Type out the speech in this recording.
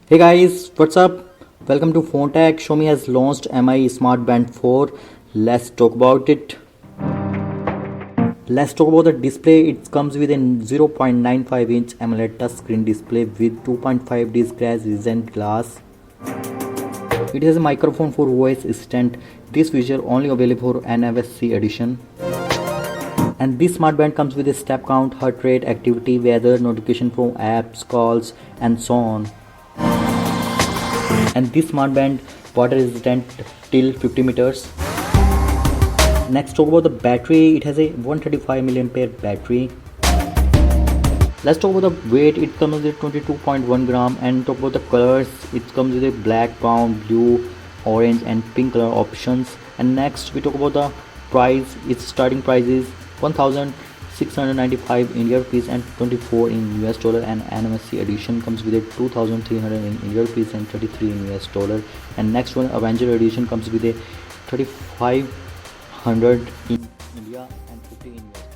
Hey guys, what's up? Welcome to Phone Tech. Xiaomi has launched Mi Smart Band 4. Let's talk about it. Let's talk about the display. It comes with a 0.95-inch AMOLED touchscreen display with 2.5D scratch resistant glass. It has a microphone for voice assistant. This feature only available for NFC edition. And this smart band comes with a step count, heart rate, activity, weather, notification from apps, calls, and so on. And this smart band water resistant till 50 meters. Next, talk about the battery. It has a 135 milliampere battery. Let's talk about the weight. It comes with 22.1 gram. And talk about the colors. It comes with a black, brown, blue, orange, and pink color options. And next, we talk about the price. Its starting price is 1,695 Indian rupees and 24 in US dollar, and NFC edition comes with a 2,300 in Indian rupees and 33 in US dollar. And next one, Avenger edition, comes with a 3,500 in India and 50 in US dollar.